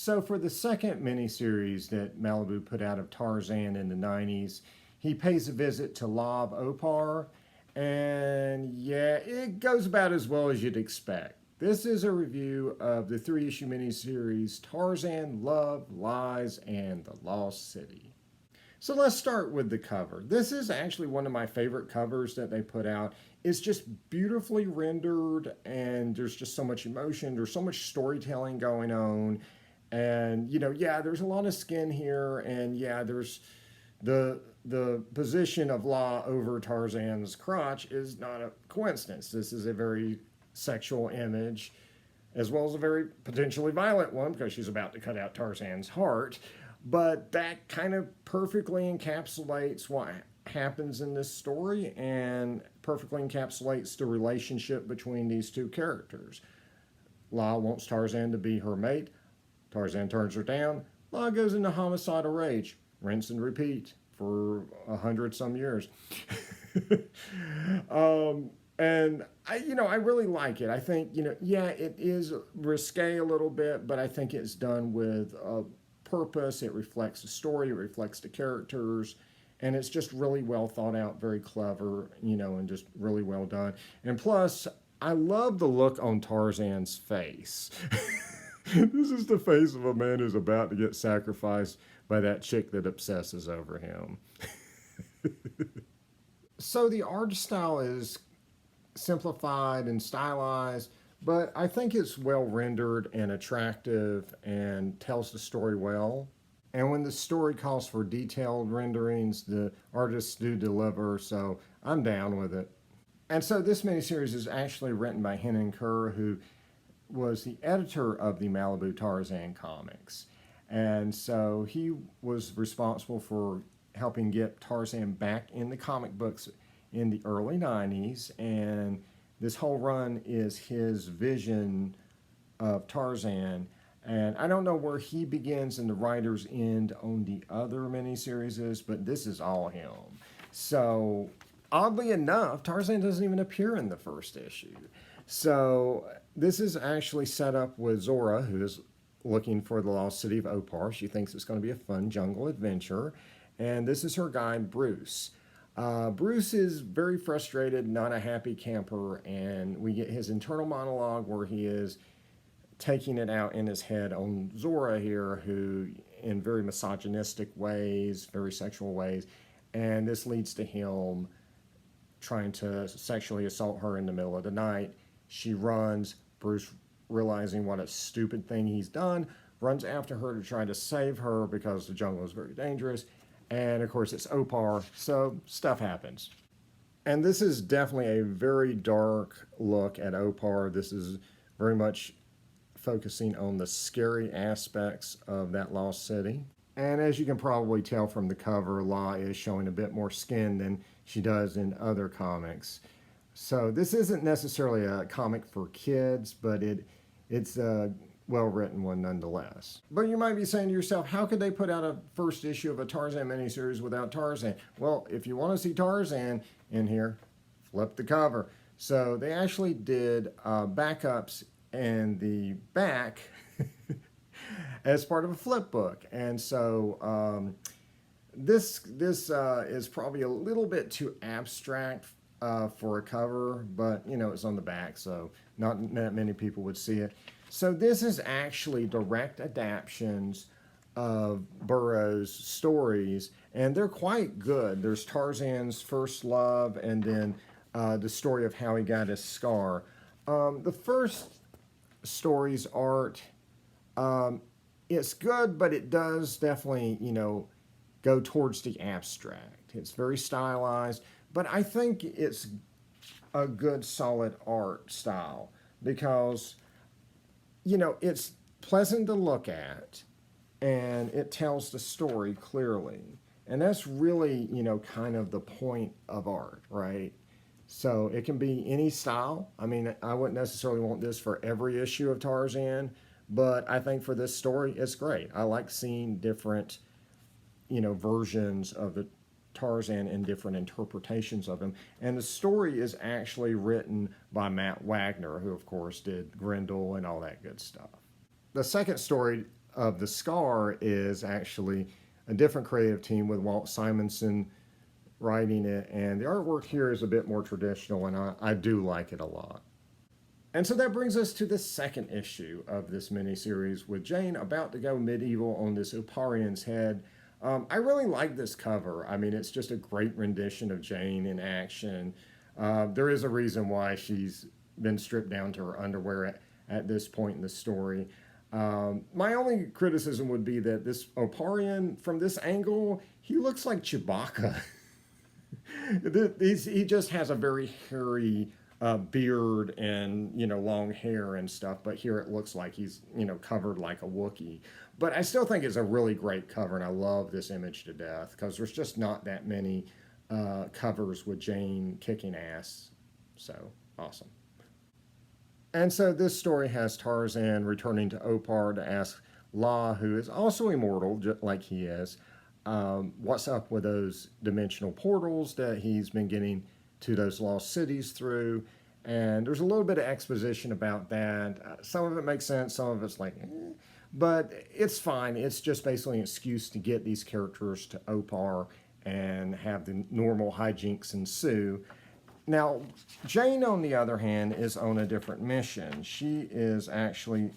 So for the second miniseries that Malibu put out of Tarzan in the 90s, he pays a visit to Lav Opar, and yeah, it goes about as well as you'd expect. This is a review of the three-issue miniseries Tarzan, Love, Lies, and the Lost City. So let's start with the cover. This is actually one of my favorite covers that they put out. It's just beautifully rendered, and there's just so much emotion. There's so much storytelling going on. And, yeah, there's a lot of skin here, and yeah, there's the position of Law over Tarzan's crotch is not a coincidence. This is a very sexual image, as well as a very potentially violent one, because she's about to cut out Tarzan's heart. But that kind of perfectly encapsulates what happens in this story and perfectly encapsulates the relationship between these two characters. La wants Tarzan to be her mate. Tarzan turns her down. La goes into homicidal rage. Rinse and repeat for 100-some years. And I really like it. I think, yeah, it is risque a little bit, but I think it's done with purpose. It reflects the story, it reflects the characters, and it's just really well thought out, very clever, and just really well done. And plus, I love the look on Tarzan's face. This is the face of a man who's about to get sacrificed by that chick that obsesses over him. So the art style is simplified and stylized, but I think it's well rendered and attractive and tells the story well. And when the story calls for detailed renderings, the artists do deliver, so I'm down with it. And so this miniseries is actually written by Henan Kerr, who was the editor of the Malibu Tarzan comics. And so he was responsible for helping get Tarzan back in the comic books in the early 90s, and this whole run is his vision of Tarzan. And I don't know where he begins and the writer's end on the other miniseries, but this is all him. So, oddly enough, Tarzan doesn't even appear in the first issue. So, this is actually set up with Zora, who is looking for the lost city of Opar. She thinks it's going to be a fun jungle adventure. And this is her guy, Bruce. Bruce is very frustrated, not a happy camper, and we get his internal monologue where he is taking it out in his head on Zora here, who in very misogynistic ways, very sexual ways, and this leads to him trying to sexually assault her in the middle of the night. She runs. Bruce, realizing what a stupid thing he's done, runs after her to try to save her because the jungle is very dangerous. And of course it's Opar, so stuff happens. And this is definitely a very dark look at Opar. This is very much focusing on the scary aspects of that lost city. And as you can probably tell from the cover, La is showing a bit more skin than she does in other comics. So this isn't necessarily a comic for kids, but it's a well-written one nonetheless. But you might be saying to yourself, how could they put out a first issue of a Tarzan miniseries without Tarzan? Well, if you want to see Tarzan in here, flip the cover. So they actually did backups in the back as part of a flip book. And so this is probably a little bit too abstract for a cover, but it's on the back, so not that many people would see it. So this is actually direct adaptions of Burroughs' stories, and they're quite good. There's Tarzan's First Love, and then the story of how he got his scar. The first story's art, it's good, but it does definitely, go towards the abstract. It's very stylized, but I think it's a good, solid art style because it's pleasant to look at, and it tells the story clearly. And that's really, kind of the point of art, right? So it can be any style. I mean, I wouldn't necessarily want this for every issue of Tarzan, but I think for this story, it's great. I like seeing different, versions of the Tarzan and different interpretations of him. And the story is actually written by Matt Wagner, who of course did Grendel and all that good stuff. The second story of The Scar is actually a different creative team with Walt Simonson writing it, and the artwork here is a bit more traditional, and I do like it a lot. And so that brings us to the second issue of this miniseries with Jane about to go medieval on this Oparian's head. I really like this cover. I mean, it's just a great rendition of Jane in action. There is a reason why she's been stripped down to her underwear at this point in the story. My only criticism would be that this Oparian, from this angle, he looks like Chewbacca. He just has a very hairy beard and long hair and stuff, but here it looks like he's covered like a Wookiee. But I still think it's a really great cover, and I love this image to death because there's just not that many covers with Jane kicking ass. So awesome. And so this story has Tarzan returning to Opar to ask La, who is also immortal, just like he is, what's up with those dimensional portals that he's been getting to those lost cities through. And there's a little bit of exposition about that. Some of it makes sense, some of it's like, but it's fine. It's just basically an excuse to get these characters to Opar and have the normal hijinks ensue. Now, Jane, on the other hand, is on a different mission. She is actually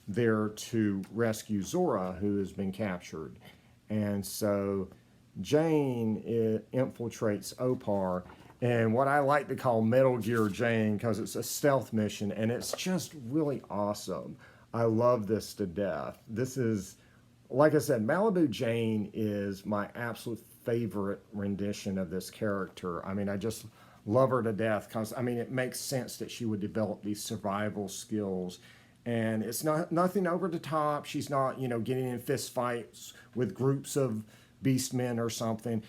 there to rescue Zora, who has been captured. And so Jane infiltrates Opar, and what I like to call Metal Gear Jane, because it's a stealth mission, and it's just really awesome. I love this to death. This is, like I said, Malibu Jane is my absolute favorite rendition of this character. I mean, I just love her to death because, I mean, it makes sense that she would develop these survival skills. And it's nothing over the top. She's not, getting in fist fights with groups of beastmen or something.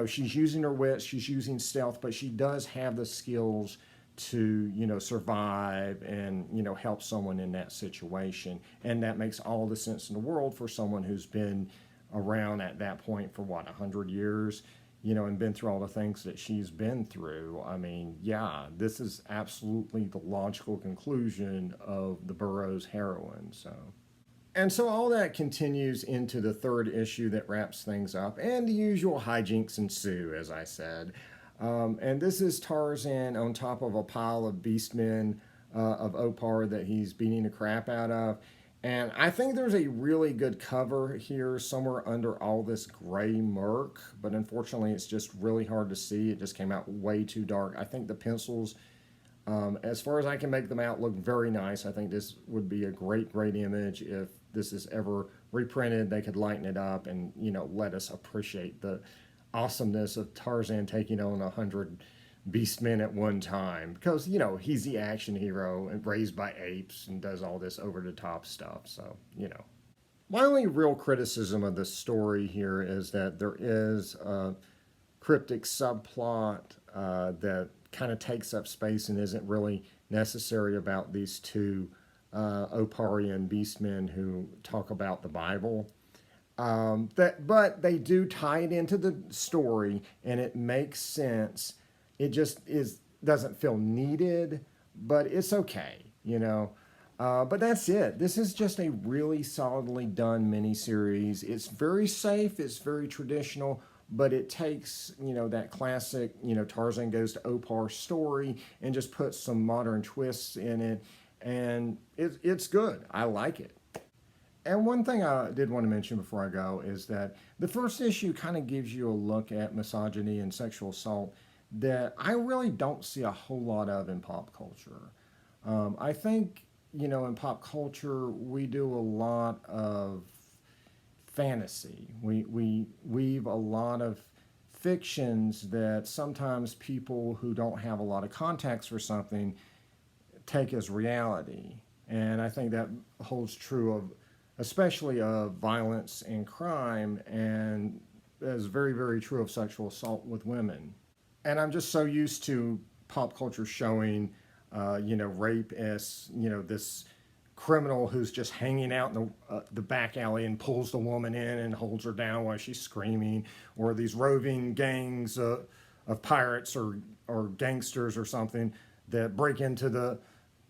She's using her wits, she's using stealth, but she does have the skills to, survive and, help someone in that situation. And that makes all the sense in the world for someone who's been around at that point for 100 years, and been through all the things that she's been through. I mean, yeah, this is absolutely the logical conclusion of the Burroughs heroine. And so all that continues into the third issue that wraps things up, and the usual hijinks ensue, as I said. And this is Tarzan on top of a pile of beastmen of Opar that he's beating the crap out of. And I think there's a really good cover here somewhere under all this gray murk, but unfortunately it's just really hard to see. It just came out way too dark. I think the pencils, as far as I can make them out, look very nice. I think this would be a great image. If this is ever reprinted, they could lighten it up and, let us appreciate the awesomeness of Tarzan taking on 100 beastmen at one time, because he's the action hero and raised by apes and does all this over the top stuff. So my only real criticism of the story here is that there is a cryptic subplot that kind of takes up space and isn't really necessary about these two Oparian beastmen who talk about the Bible. But they do tie it into the story, and it makes sense. It just doesn't feel needed, but it's okay, But that's it. This is just a really solidly done miniseries. It's very safe. It's very traditional, but it takes, that classic, Tarzan goes to Opar story and just puts some modern twists in it, and it's good. I like it. And one thing I did want to mention before I go is that the first issue kind of gives you a look at misogyny and sexual assault that I really don't see a whole lot of in pop culture. I think, in pop culture, we do a lot of fantasy. We weave a lot of fictions that sometimes people who don't have a lot of context for something take as reality. And I think that holds true of, especially of violence and crime, and is very, very true of sexual assault with women. And I'm just so used to pop culture showing, rape as, this criminal who's just hanging out in the back alley and pulls the woman in and holds her down while she's screaming, or these roving gangs of pirates or gangsters or something that break into the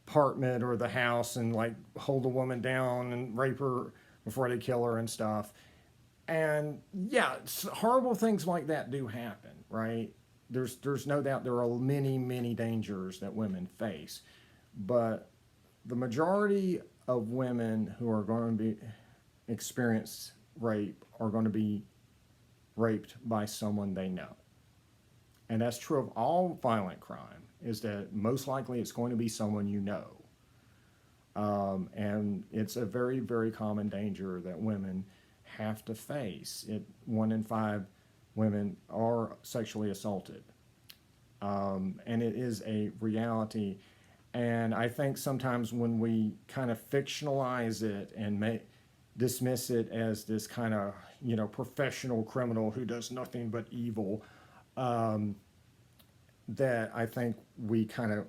apartment or the house and hold the woman down and rape her before they kill her and stuff. And yeah, horrible things like that do happen, right? There's no doubt there are many dangers that women face, but the majority of women who are going to be experience rape are going to be raped by someone they know. And that's true of all violent crime, is that most likely it's going to be someone you know. And it's a very common danger that women have to face. 1 in 5 women are sexually assaulted. And it is a reality. And I think sometimes when we kind of fictionalize it and dismiss it as this kind of, professional criminal who does nothing but evil, that I think we kind of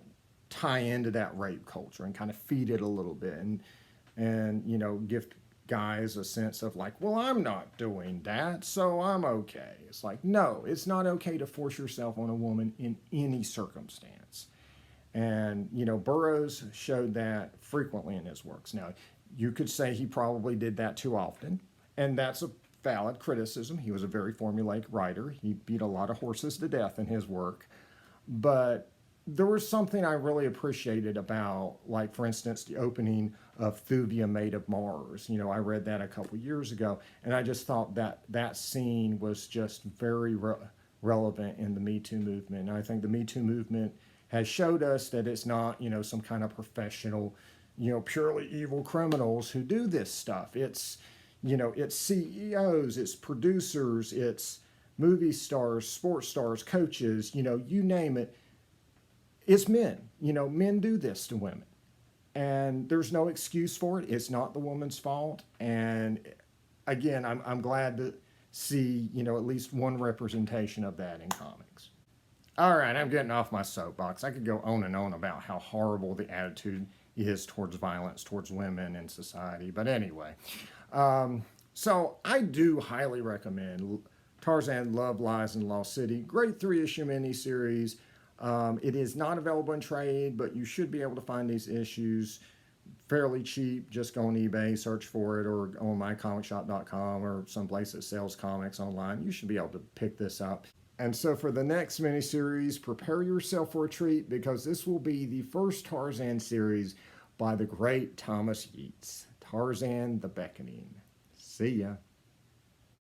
tie into that rape culture and kind of feed it a little bit and give guys a sense of like, well, I'm not doing that, so I'm okay. It's like, no, it's not okay to force yourself on a woman in any circumstance. And, Burroughs showed that frequently in his works. Now, you could say he probably did that too often, and that's a valid criticism. He was a very formulaic writer. He beat a lot of horses to death in his work. But there was something I really appreciated about, like, for instance, the opening of Thuvia Maid of Mars. I read that a couple years ago, and I just thought that scene was just very relevant in the Me Too movement. And I think the Me Too movement has showed us that it's not, some kind of professional, purely evil criminals who do this stuff. It's, it's CEOs, it's producers, it's movie stars, sports stars, coaches, you name it. It's men. Men do this to women. And there's no excuse for it. It's not the woman's fault. And again, I'm glad to see, at least one representation of that in comics. All right, I'm getting off my soapbox. I could go on and on about how horrible the attitude is towards violence towards women in society. But anyway, so I do highly recommend Tarzan, Love, Lies, and Lost City. Great 3-issue miniseries. It is not available in trade, but you should be able to find these issues fairly cheap. Just go on eBay, search for it, or on mycomicshop.com or someplace that sells comics online. You should be able to pick this up. And so for the next miniseries, prepare yourself for a treat, because this will be the first Tarzan series by the great Thomas Yeats, Tarzan the Beckoning. See ya.